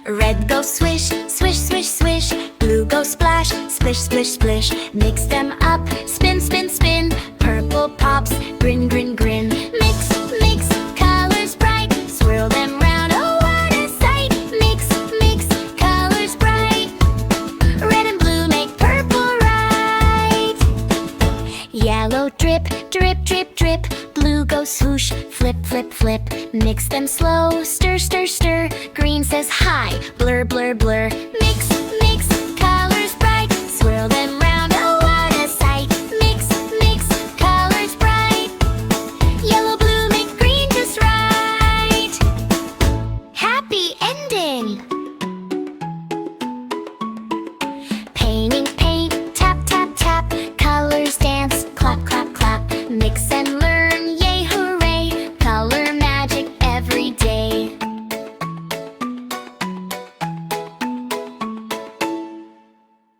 Red goes swish, swish, swish, swish. Blue goes splash, splish, splish, splish. Mix them up, spin, spin, spin. Purple pops, grin, grin, grin. Mix, mix, colors bright. Swirl them round, oh what a sight. Mix, mix, colors bright. Red and blue make purple right. Yellow drip, drip, drip, drip. Blue goes swoosh, flip, flip, flip. Mix them slow, stir, stir, stir. Green says hi, blur, blur, blur. Mix, mix.